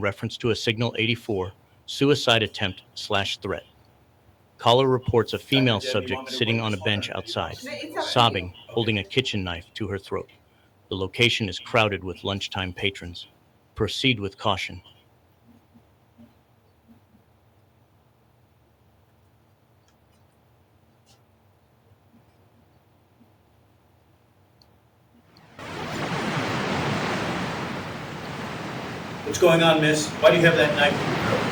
reference to a Signal 84 suicide attempt slash threat. Caller reports a female subject sitting on a bench outside, sobbing, holding a kitchen knife to her throat. The location is crowded with lunchtime patrons. Proceed with caution. What's going on, miss? Why do you have that knife in your throat?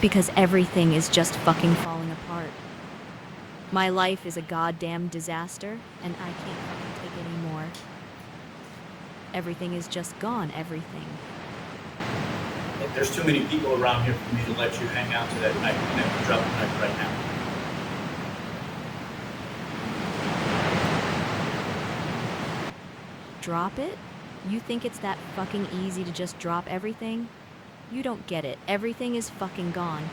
Because everything is just fucking falling apart. My life is a goddamn disaster, and I can't fucking take it anymore. Everything is just gone, everything. Look, there's too many people around here for me to let you hang out to that knife. I'm going to drop the knife right now. Drop it? You think it's that fucking easy to just drop everything? You don't get it. Everything is fucking gone.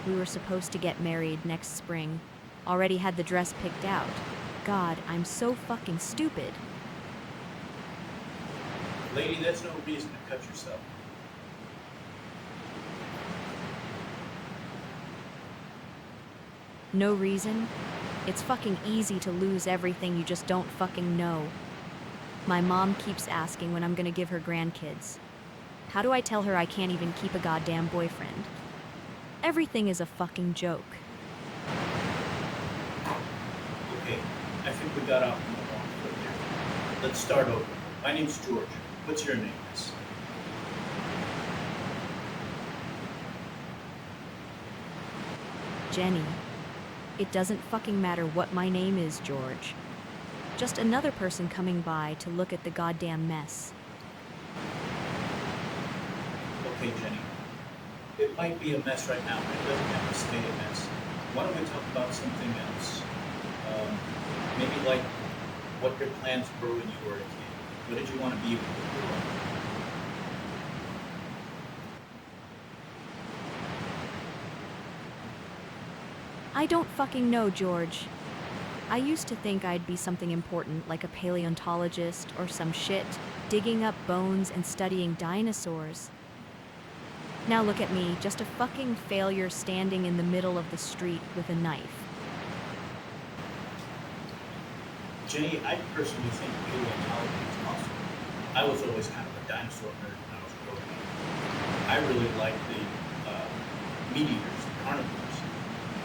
We were supposed to get married next spring. Already had the dress picked out. God, I'm so fucking stupid. Lady, that's no reason to cut yourself. No reason? It's fucking easy to lose everything you just don't fucking know. My mom keeps asking when I'm gonna give her grandkids. How do I tell her I can't even keep a goddamn boyfriend? Everything is a fucking joke. Okay, I think we got off on the wrong foot there. Let's start over. My name's George. What's your name, miss? Jenny. It doesn't fucking matter what my name is, George. Just another person coming by to look at the goddamn mess. Okay, Jenny. It might be a mess right now, but it doesn't have to stay a mess. Why don't we talk about something else? Maybe like what your plans were when you were a kid. What did you want to be when you grew up? I don't fucking know, George. I used to think I'd be something important, like a paleontologist or some shit, digging up bones and studying dinosaurs. Now look at me, just a fucking failure standing in the middle of the street with a knife. Jenny, I personally think paleontology is awesome. I was always kind of a dinosaur nerd when I was growing up. I really liked the meat eaters, the carnivores.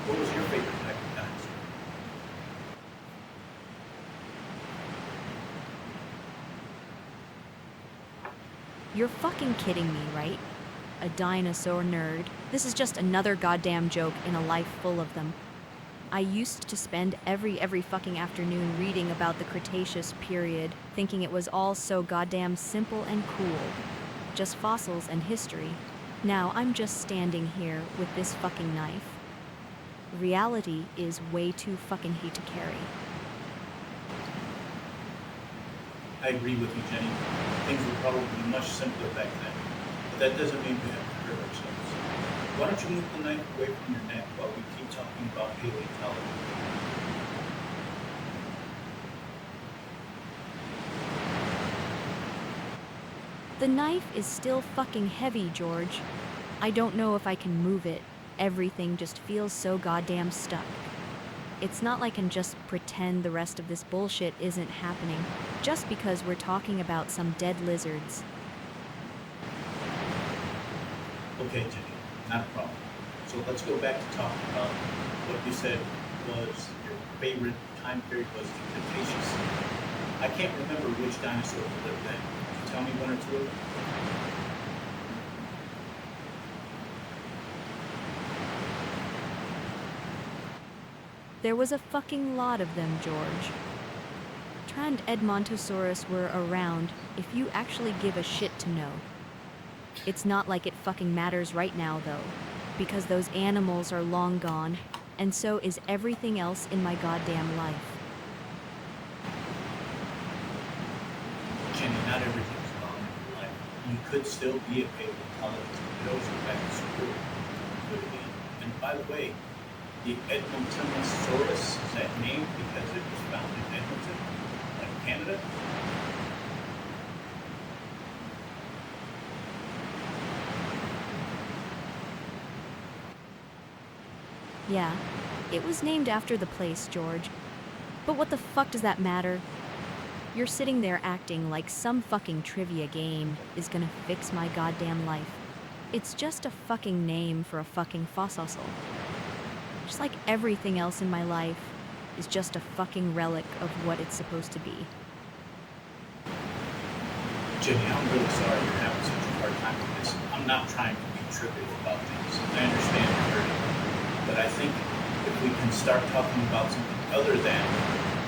What was your favorite type of dinosaur? You're fucking kidding me, right? A dinosaur nerd. This is just another goddamn joke in a life full of them. I used to spend every fucking afternoon reading about the Cretaceous period, thinking it was all so goddamn simple and cool. Just fossils and history. Now I'm just standing here with this fucking knife. Reality is way too fucking heavy to carry. I agree with you, Jenny. Things were probably much simpler back then. But that doesn't mean we have to hurt ourselves. Why don't you move the knife away from your neck while we keep talking about paleontology? The knife is still fucking heavy, George. I don't know if I can move it. Everything just feels so goddamn stuck. It's not like I can just pretend the rest of this bullshit isn't happening just because we're talking about some dead lizards. Okay, Jenny, not a problem. So let's go back to talking about what you said was your favorite time period was the Cretaceous. I can't remember which dinosaurs lived then. Can you tell me one or two of them? There was a fucking lot of them, George. Trans Edmontosaurus were around if you actually give a shit to know. It's not like it fucking matters right now, though, because those animals are long gone, and so is everything else in my goddamn life. Jenny, not everything's gone in your life. You could still be a paleontologist. You could always go back to school. Good again. And by the way, the Edmontosaurus is that named because it was found in Edmonton? it? Yeah, it was named after the place, George. But what the fuck does that matter? You're sitting there acting like some fucking trivia game is gonna fix my goddamn life. It's just a fucking name for a fucking fossil. Just like everything else in my life is just a fucking relic of what it's supposed to be. Jenny, I'm really sorry you're having such a hard time with this. I'm not trying to be trivial about things. I understand you're hurting. But I think if we can start talking about something other than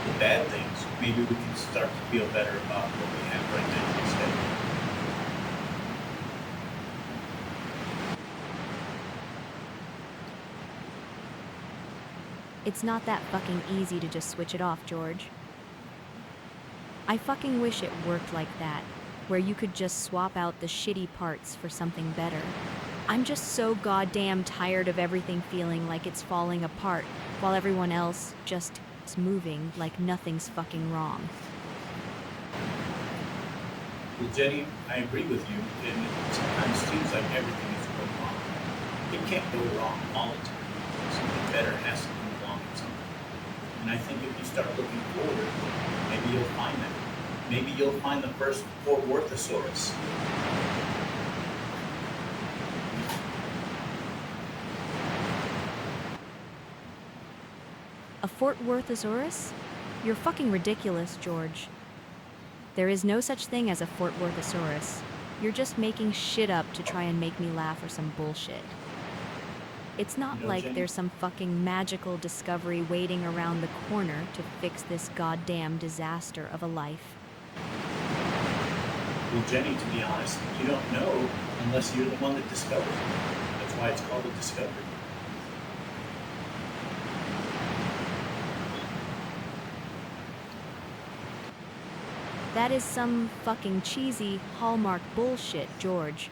the bad things, maybe we can start to feel better about what we have right now instead. It's not that fucking easy to just switch it off, George. I fucking wish it worked like that, where you could just swap out the shitty parts for something better. I'm just so goddamn tired of everything feeling like it's falling apart, while everyone else just is moving like nothing's fucking wrong. Well, Jenny, I agree with you, and it sometimes seems like everything is going wrong. It can't go wrong all the time. Something better has to come along at some point. And I think if you start looking forward, maybe you'll find that. Maybe you'll find the first Fort Worthosaurus. A Fort Worthosaurus? You're fucking ridiculous, George. There is no such thing as a Fort Worthosaurus. You're just making shit up to try and make me laugh or some bullshit. It's not like Jenny, there's some fucking magical discovery waiting around the corner to fix this goddamn disaster of a life. Well, Jenny, to be honest, you don't know unless you're the one that discovered it. That's why it's called a discovery. That is some fucking cheesy Hallmark bullshit, George.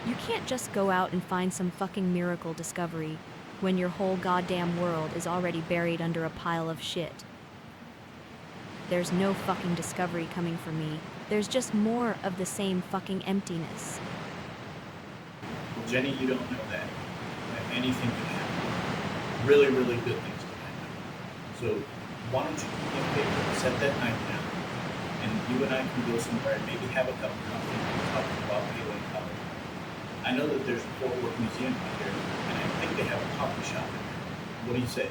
You can't just go out and find some fucking miracle discovery when your whole goddamn world is already buried under a pile of shit. There's no fucking discovery coming for me. There's just more of the same fucking emptiness. Well, Jenny, you don't know that. Anything can happen. Really, really good things can happen. So why don't you do me a favor, set that night down, and you and I can go somewhere and maybe have a cup of coffee and talk about Halo in College. I know that there's a Fort Worth Museum out there, and I think they have a coffee shop in there. What do you say?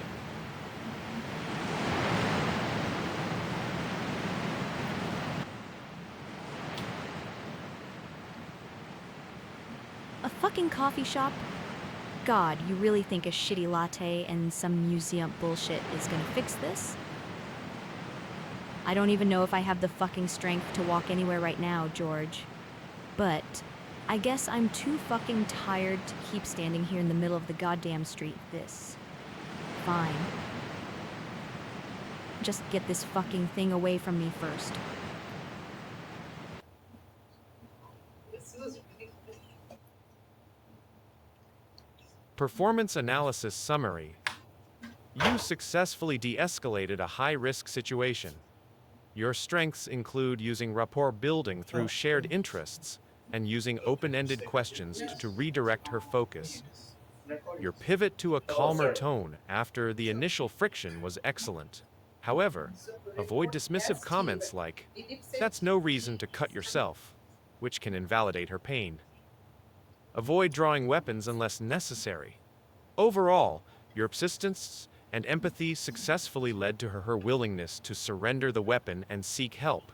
A fucking coffee shop? God, you really think a shitty latte and some museum bullshit is gonna fix this? I don't even know if I have the fucking strength to walk anywhere right now, George. But I guess I'm too fucking tired to keep standing here in the middle of the goddamn street. Fine. Just get this fucking thing away from me first. Performance Analysis Summary. You successfully de-escalated a high-risk situation. Your strengths include using rapport building through shared interests and using open-ended questions to redirect her focus. Your pivot to a calmer tone after the initial friction was excellent. However, avoid dismissive comments like, "That's no reason to cut yourself," which can invalidate her pain. Avoid drawing weapons unless necessary. Overall, your persistence and empathy successfully led to her willingness to surrender the weapon and seek help.